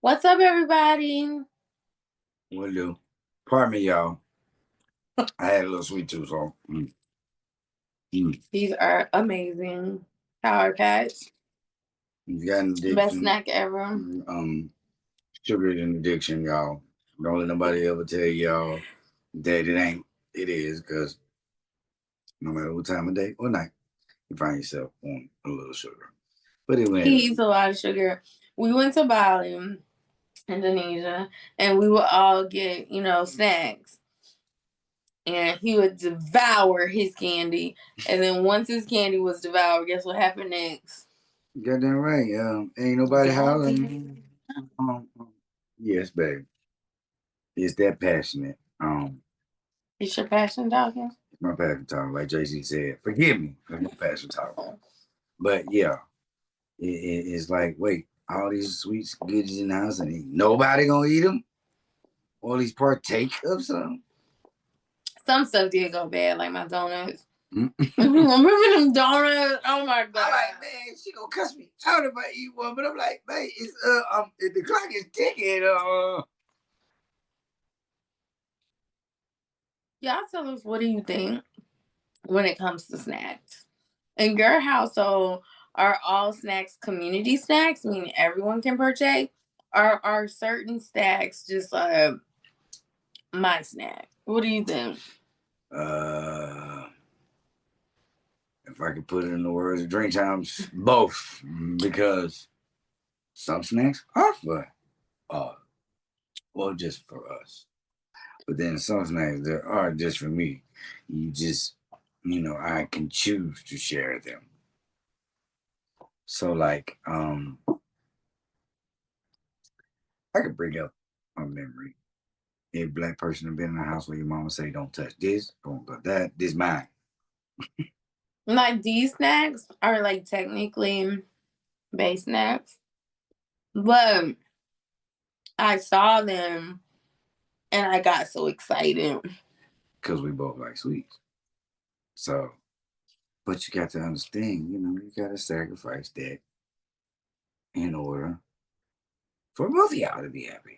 What's up, everybody? Will do. Pardon me, y'all. I had a little sweet tooth, so. These are amazing. Power Pats. You got an Best addiction. snack ever. Sugar is an addiction, y'all. Don't let nobody ever tell y'all that it ain't. It is, because no matter what time of day or night, you find yourself on a little sugar. But it went. He eats a lot of sugar. We went to Bali, Indonesia, and we would all get, snacks. And he would devour his candy. And then once his candy was devoured, guess what happened next? Goddamn right. Ain't nobody hollering. Yes, baby. It's that passionate. It's your passion talking? It's my passion talk, like Jay-Z said. Forgive me for my passion talk. But yeah, it's like, wait, all these sweets, goodies in the house, and ain't nobody gonna eat them? Or at least partake of some? Some stuff did go bad, like my donuts. Remember them donuts? Oh my god! I'm like, man, she gonna cuss me out if I eat one. But I'm like, man, it's the clock is ticking. Y'all tell us, what do you think when it comes to snacks? In your household, are all snacks community snacks, meaning everyone can partake? Or are certain snacks just like my snack? What do you think? If I could put it in the words of drink times, both, because some snacks are for, well, just for us. But then some snacks there are just for me. You just, I can choose to share them. So like, I could bring up a memory. A black person have been in the house where your mama say, "Don't touch this, don't touch that. This mine." Like these snacks are like technically base snacks, but I saw them and I got so excited. Because we both like sweets. So, but you got to understand, you got to sacrifice that in order for both of y'all to be happy.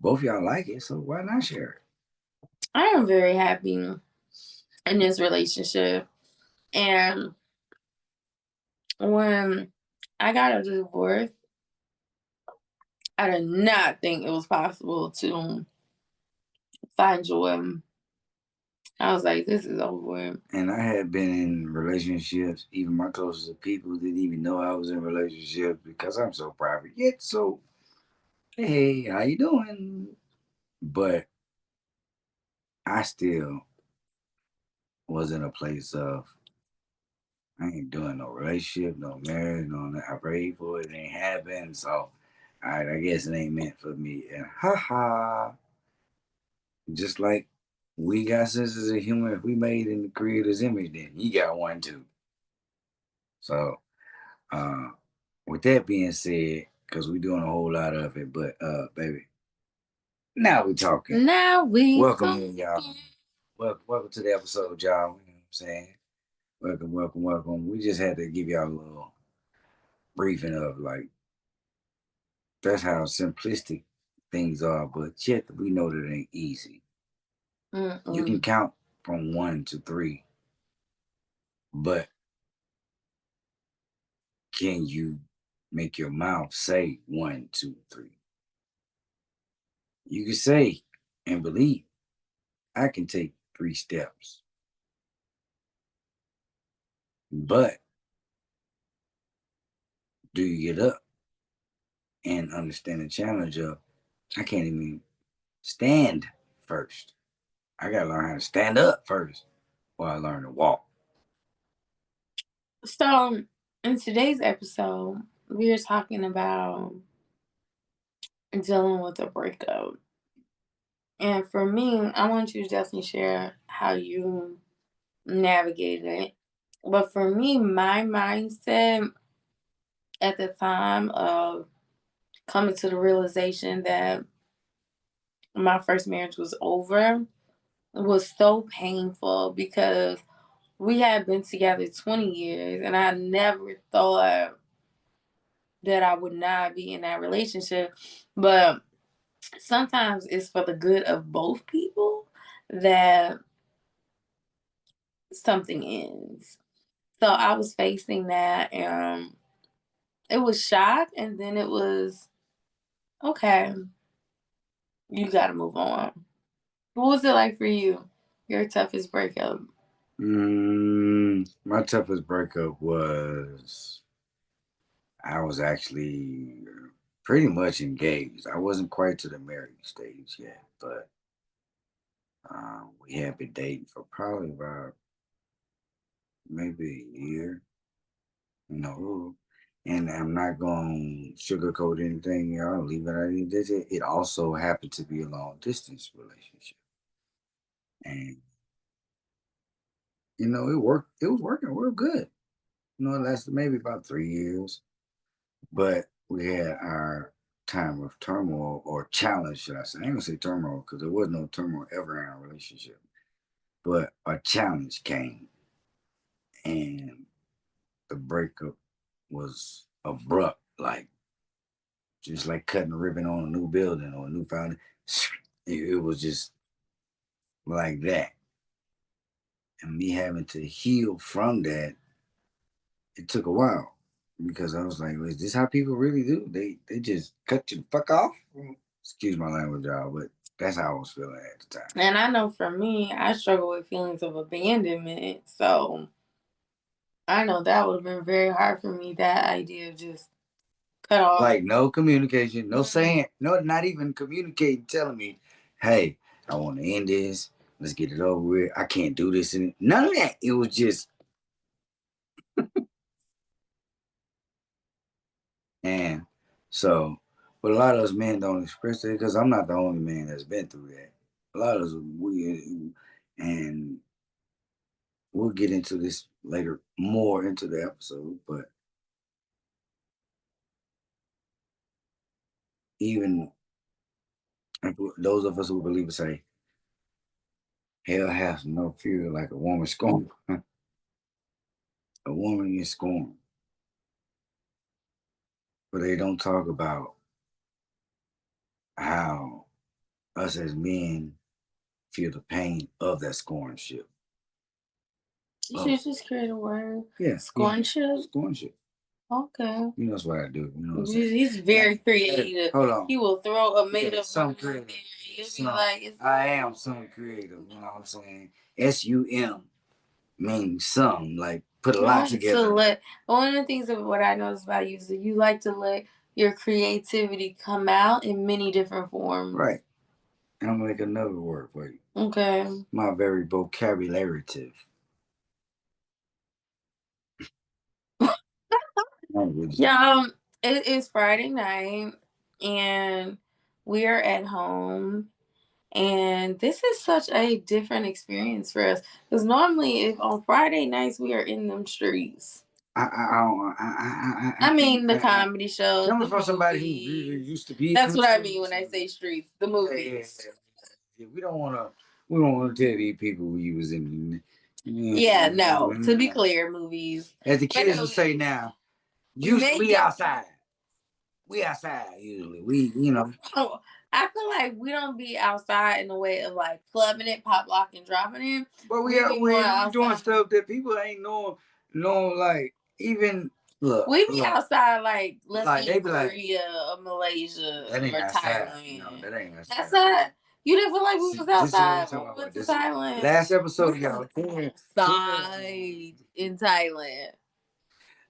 Both of y'all like it, so why not share it? I am very happy in this relationship. And when I got a divorce, I did not think it was possible to find joy. I was like, this is over. And I had been in relationships, even my closest people didn't even know I was in relationships because I'm so private. Yet, so, hey, how you doing? But I still was in a place of, I ain't doing no relationship, no marriage, no that. I prayed for it, it ain't happened. So, all right, I guess it ain't meant for me. And just like we got senses of humor, if we made in the creator's image, then he got one too. So, uh, with that being said, because we're doing a whole lot of it, but baby, now we talking. Now we welcome in, y'all. Welcome to the episode, y'all. You know what I'm saying? Welcome. We just had to give y'all a little briefing of like that's how simplistic things are, but yet we know that it ain't easy. You can count from 1 to 3, but can you make your mouth say 1, 2, 3? You can say and believe I can take 3 steps, but do you get up and understand the challenge of I can't even stand first? I gotta learn how to stand up first while I learn to walk. So, in today's episode, we are talking about dealing with a breakup. And for me, I want you to definitely share how you navigated it. But for me, my mindset at the time of coming to the realization that my first marriage was over was so painful because we had been together 20 years and I never thought that I would not be in that relationship. But sometimes it's for the good of both people that something ends. So I was facing that, and it was shock, and then it was okay. You got to move on. What was it like for you? Your toughest breakup? My toughest breakup was I was actually pretty much engaged. I wasn't quite to the married stage yet, but we had been dating for probably about maybe a year. And I'm not going to sugarcoat anything, y'all. Leave it at it. It also happened to be a long distance relationship, and it worked. It was working real good. It lasted maybe about 3 years, but we had our time of turmoil or challenge, should I say? I ain't gonna say turmoil because there was no turmoil ever in our relationship, but a challenge came, and the breakup was abrupt, like just like cutting a ribbon on a new building or a new foundation. It was just like that, and me having to heal from that. It took a while because I was like, "Is this how people really do? They just cut you the fuck off." Excuse my language, y'all, but that's how I was feeling at the time. And I know for me, I struggle with feelings of abandonment. So I know that would have been very hard for me. That idea of just cut off. Like no communication, no saying, no, not even communicating, telling me, "Hey, I want to end this. Let's get it over with. I can't do this." And none of that. It was just, and so, but a lot of us men don't express it because I'm not the only man that's been through that. A lot of us, and we'll get into this later, more into the episode. But even those of us who believe it say, hell has no fury like a woman scorned. A woman is scorned, but they don't talk about how us as men feel the pain of that scornship. You should just create a word. Yeah, Scornship. Scornship. Okay. That's what I do. He's very creative. Hold on. He will throw a made up some word there. creative. You'll be like, I am some creative. You know what I'm saying? SUM means some, like put a lot together. One of the things of what I noticed about you is that you like to let your creativity come out in many different forms. Right. And I'm gonna make another word for you. Okay. My very vocabularitive. Yeah, it is Friday night and we are at home. And this is such a different experience for us. Because normally, if on Friday nights we are in them streets. I mean, the comedy shows. Coming from somebody who really used to be. That's what I mean when I say streets. The movies. Yeah, we don't want to tell these people we was in. Yeah, no. To be clear, movies. As the kids will say now, usually we outside. We outside usually. Oh, I feel like we don't be outside in the way of like clubbing it, pop locking, dropping it. But we're doing stuff that people ain't knowing like even look. We be outside like let's they eat be Korea or Malaysia or Thailand. No, that ain't outside. That's not. You didn't feel like we was outside when we went to Thailand. Last episode, y'all. Outside in Thailand.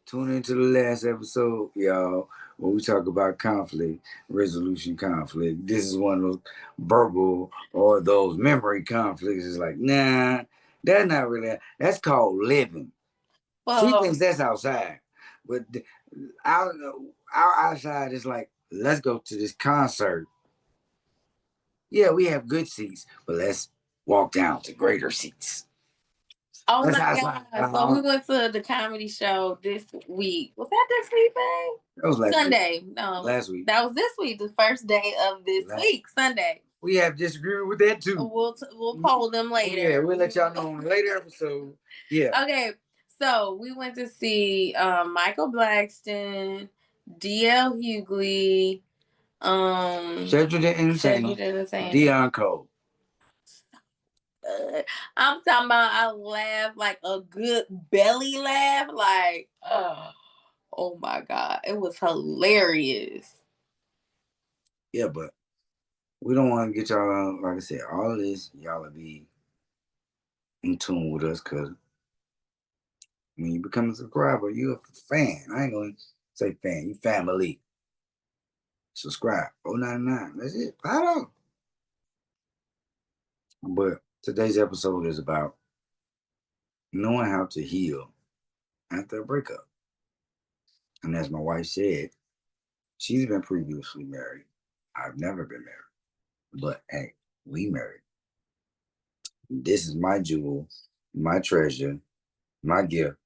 Tune into the last episode, y'all, where we talk about conflict, resolution conflict. This is one of those verbal or those memory conflicts. It's like, nah, that's not really, that's called living. Well, she thinks that's outside. But our outside is like, let's go to this concert. Yeah, we have good seats, but let's walk down to greater seats. Oh my God. So we went to the comedy show this week. Was that this week, babe? That was last Sunday. week. No. Last week. That was this week, the first day of this week, Sunday. We have disagreement with that too. We'll poll them later. Yeah, we'll let y'all know in a later episode. Yeah. Okay. So we went to see Michael Blackston, DL Hughley, Cedric the Entertainer, Cedric the Entertainer. Dion Cole. I'm talking about I laugh like a good belly laugh, like oh my god, it was hilarious. Yeah, but we don't want to get y'all, like I said, all of this, y'all will be in tune with us because when you become a subscriber, you're a fan. I ain't going to say fan, you family. Subscribe. 099. That's it. $5. But today's episode is about knowing how to heal after a breakup. And as my wife said, she's been previously married. I've never been married. But hey, we married. This is my jewel, my treasure, my gift,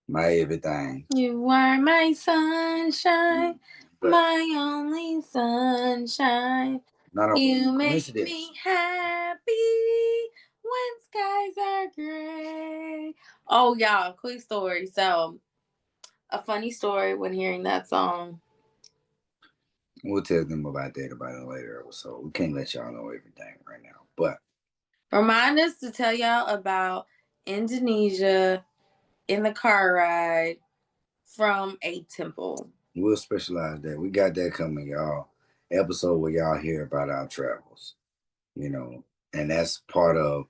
my everything. You are my sunshine, But my only sunshine. not a You make coincidence. me happy when skies are gray. Oh, y'all, quick story. So, a funny story when hearing that song. We'll tell them about that about a later episode. We can't let y'all know everything right now. But Remind us to tell y'all about Indonesia in the car ride from a temple. we'll specialize that. We got that coming, y'all. Episode where y'all hear about our travels. And that's part of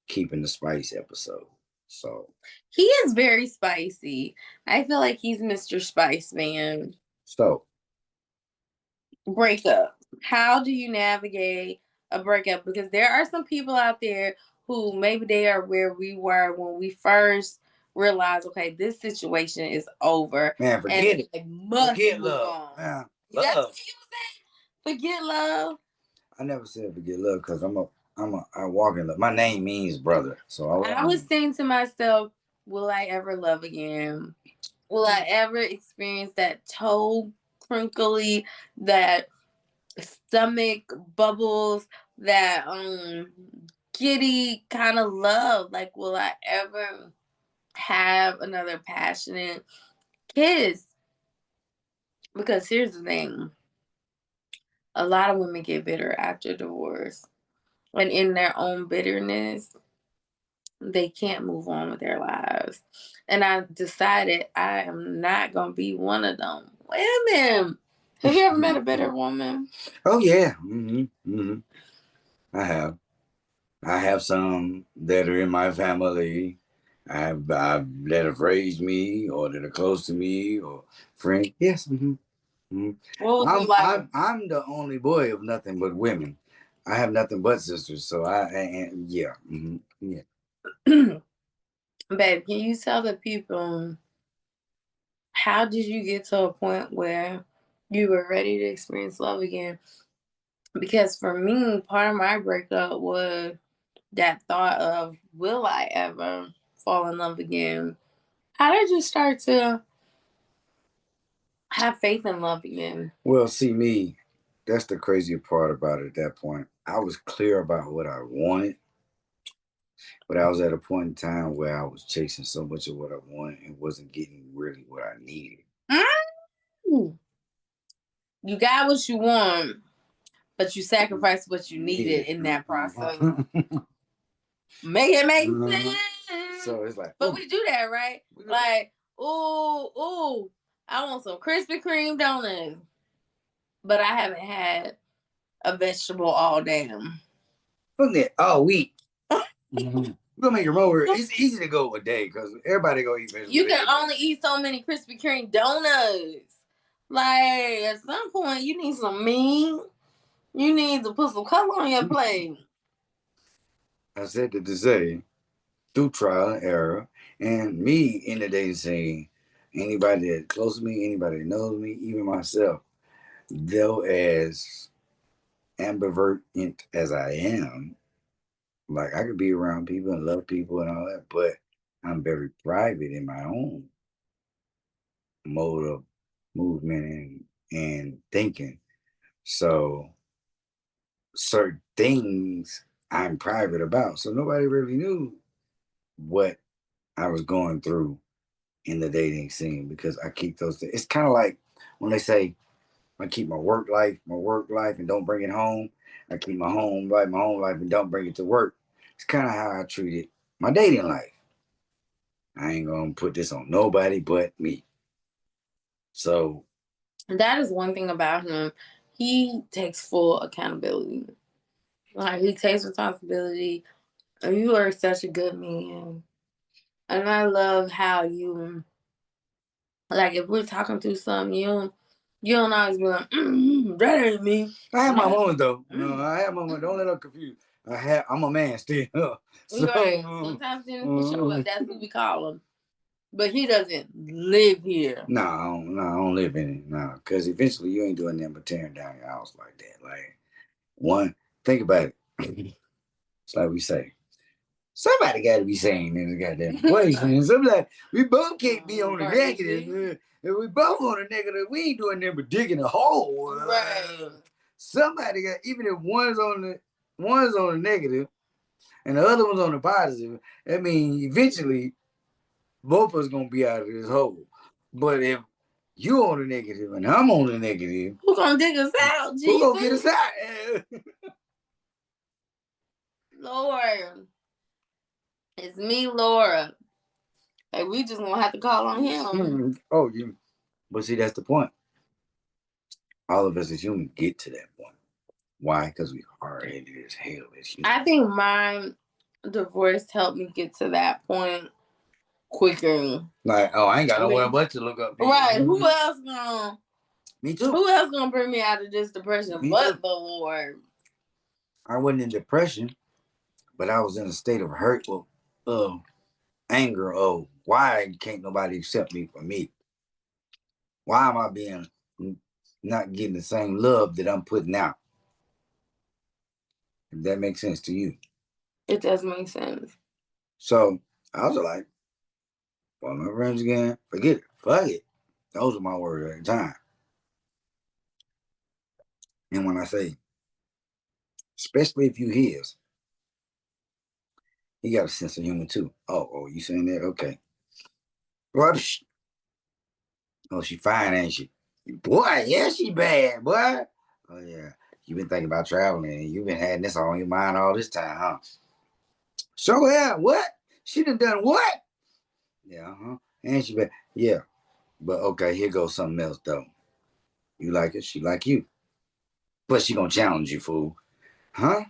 keeping the spice episode. So He is very spicy. I feel like he's Mr. Spice Man. So Breakup. How do you navigate a breakup? Because there are some people out there who maybe they are where we were when we first realized, okay, this situation is over. Man, forget it. They must forget move love. on. Man, That's love. what you said. Forget love. I never said forget love because I walk in love. My name means brother. So I was saying to myself, will I ever love again? Will I ever experience that toe crinkly, that stomach bubbles, that giddy kind of love? Like, will I ever have another passionate kiss? Because here's the thing, a lot of women get bitter after divorce, and in their own bitterness they can't move on with their lives. And I decided I am not gonna be one of them women. Have you ever met a bitter woman? Oh yeah. Mm-hmm. I have. I have some that are in my family. I've that have raised me or that are close to me or friends. Yes. What was it like? I'm the only boy of nothing but women. I have nothing but sisters, so yeah. Yeah. Babe, can you tell the people how did you get to a point where you were ready to experience love again? Because for me, part of my breakup was that thought of, will I ever fall in love again? How did you start to have faith in love again? Well, see me, that's the crazy part about it at that point. I was clear about what I wanted, but I was at a point in time where I was chasing so much of what I wanted and wasn't getting really what I needed. Mm. You got what you want, but you sacrificed what you needed in that process. Make it make sense. So it's like, but we do that, right? Like, ooh, I want some Krispy Kreme donuts, but I haven't had a vegetable all damn. Fuck that all week. We're gonna make it more. It's easy to go a day because everybody go eat vegetables. You can only eat so many Krispy Kreme donuts. Like, at some point, you need some meat. You need to put some color on your plate. I said that to say, through trial and error, and me in the dating scene, anybody that's close to me, anybody that knows me, even myself, though as ambivalent as I am, like I could be around people and love people and all that, but I'm very private in my own mode of movement and thinking. So certain things I'm private about. So nobody really knew what I was going through in the dating scene because I keep those things. It's kind of like when they say I keep my work life, and don't bring it home. I keep my home life, and don't bring it to work. It's kind of how I treated my dating life. I ain't gonna put this on nobody but me. So That is one thing about him. He takes full accountability. Like he takes responsibility. And you are such a good man. And I love how you like if we're talking through something, you don't always be like, that ain't me. I have my moments though. I have my moments. Don't let them confuse. I'm a man still. So right. Sometimes he show up. That's what we call him. But he doesn't live here. No, I don't live in it. No, because eventually you ain't doing nothing but tearing down your house like that. Like one, think about it. It's like we say. Somebody got to be saying in the goddamn equation. Somebody, we both can't be on the negative. If we both on the negative, we ain't doing nothing but digging a hole. Right. Somebody got, even if one's on the negative and the other one's on the positive, I mean, eventually both of us gonna be out of this hole. But if you on the negative and I'm on the negative, who gonna dig us out? Jesus? Who gonna get us out? Lord, it's me, Laura. Like we just gonna have to call on him. Oh, you. But see, that's the point. All of us as humans get to that point. Why? Because we hard-headed as hell as humans. I think my divorce helped me get to that point quicker. Like, oh, I ain't got nowhere but to look up. Right. Who else gonna? Me too. Who else gonna bring me out of this depression but the Lord? I wasn't in depression, but I was in a state of hurt, anger. Oh, why can't nobody accept me for me? Why am I being not getting the same love that I'm putting out? If that makes sense to you. It does make sense. So I was like, well, my friends again, forget it. Fuck it. Those are my words at the time. And when I say, especially if you his, he got a sense of humor too. Oh, you saying that? Okay. Rubbish. Oh, she fine, ain't she? Boy, yeah, she bad, boy. Oh yeah. You been thinking about traveling and you been having this on your mind all this time, huh? So yeah, what? She done what? Yeah, And she been, yeah. But okay, here goes something else though. You like it, she like you. But she gonna challenge you, fool. Huh?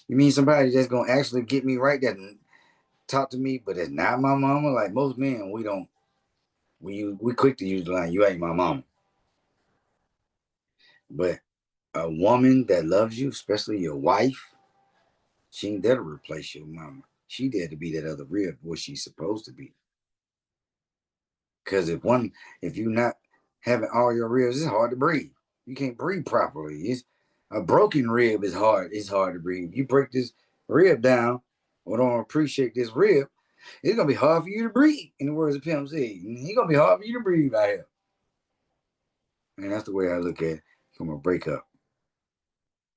You mean somebody that's gonna actually get me right, that talk to me, but it's not my mama? Like most men, we don't. We quick to use the line, "You ain't my mama." But a woman that loves you, especially your wife, she ain't there to replace your mama. She there to be that other rib, what she's supposed to be. Because if you not having all your ribs, it's hard to breathe. You can't breathe properly. It's a broken rib is hard. It's hard to breathe. You break this rib down, or don't appreciate this rib, it's gonna be hard for you to breathe. In the words of Pimp C, it's gonna be hard for you to breathe out here. And that's the way I look at it from a breakup.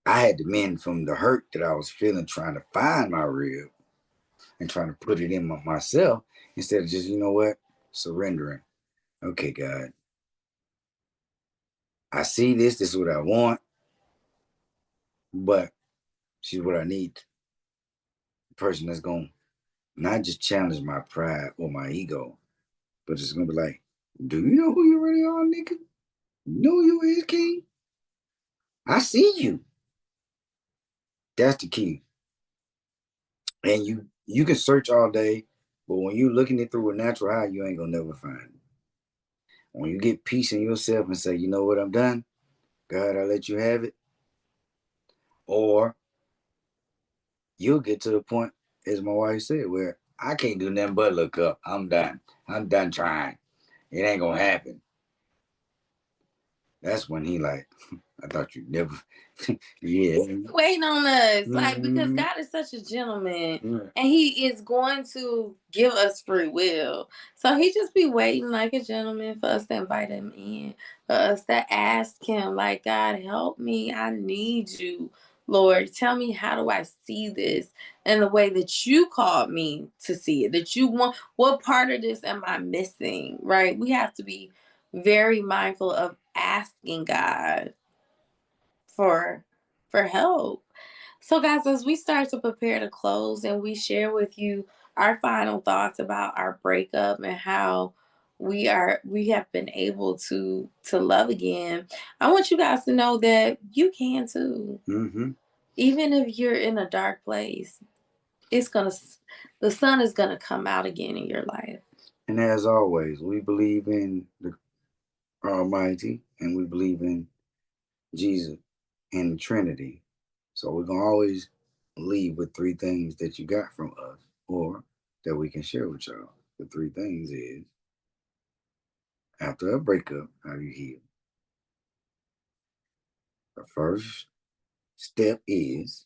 I had to mend from the hurt that I was feeling trying to find my rib and trying to put it in myself instead of just, you know what, surrendering. Okay, God, I see this. This is what I want, but she's what I need. The person that's going to not just challenge my pride or my ego, but it's going to be like, do you know who you really are, nigga? You know who you is, king? I see you. That's the key. And you can search all day, but when you looking it through a natural eye, you ain't gonna never find it. When you get peace in yourself and say, you know what, I'm done. God, I let you have it. Or you'll get to the point, as my wife said, where I can't do nothing but look up. I'm done. I'm done trying. It ain't gonna happen. That's when he like, I thought you'd never. Yeah. Waiting on us, like because God is such a gentleman, and He is going to give us free will. So He just be waiting like a gentleman for us to invite Him in, for us to ask Him, like, God, help me. I need you, Lord. Tell me, how do I see this in the way that you called me to see it? That you want. What part of this am I missing? Right? We have to be very mindful of asking God for help. So, guys, as we start to prepare to close and we share with you our final thoughts about our breakup and how we have been able to love again, I want you guys to know that you can too. Mm-hmm. Even if you're in a dark place, it's gonna the sun is gonna come out again in your life. And as always, we believe in the Almighty and we believe in Jesus and the Trinity. So we're gonna always leave with three things that you got from us or that we can share with y'all. The three things is after a breakup, how do you heal? The first step is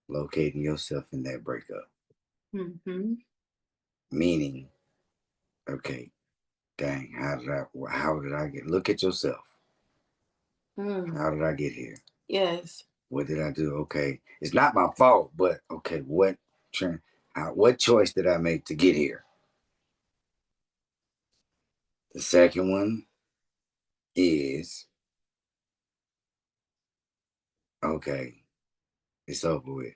locating yourself in that breakup. Mm-hmm. Meaning, okay, dang, how did I get look at yourself. How did I get here? Yes. What did I do? Okay, it's not my fault, but okay, what choice did I make to get here? The second one is okay, it's over with.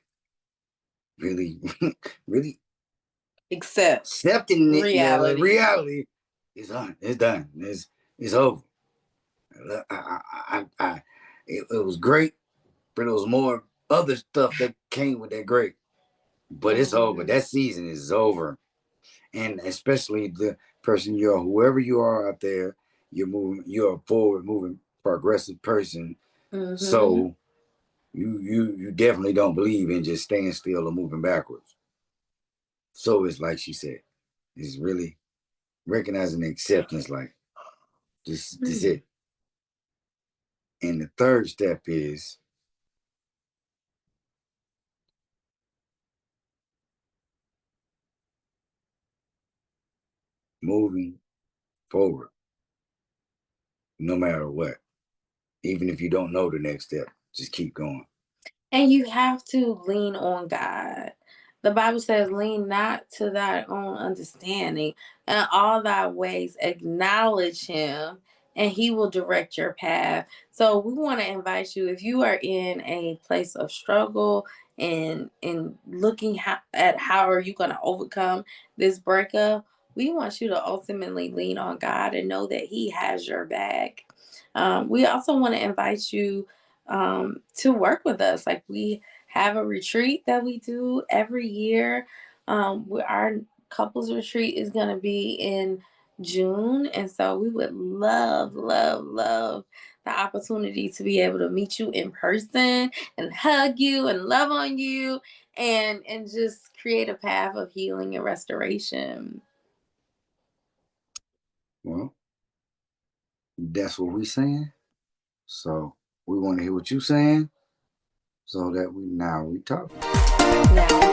Really, really Except accepting it. Yeah, like reality. reality is on. It's done. It's over. It was great, but it was more other stuff that came with that great. But it's over. That season is over. And especially the person you're, whoever you are out there, you're a forward moving, progressive person. Mm-hmm. So you definitely don't believe in just staying still or moving backwards. So it's like she said, it's really recognizing acceptance, like this is it. And the third step is moving forward, no matter what. Even if you don't know the next step, just keep going. And you have to lean on God. The Bible says, lean not to thy own understanding, and all thy ways acknowledge him, and he will direct your path. So we want to invite you, if you are in a place of struggle and looking at how are you going to overcome this breakup, we want you to ultimately lean on God and know that he has your back. We also want to invite you to work with us. Like, we have a retreat that we do every year. Our couples retreat is going to be in June. And so we would love, love, love the opportunity to be able to meet you in person and hug you and love on you and just create a path of healing and restoration. Well, that's what we saying. So we want to hear what you saying so that we talking. Now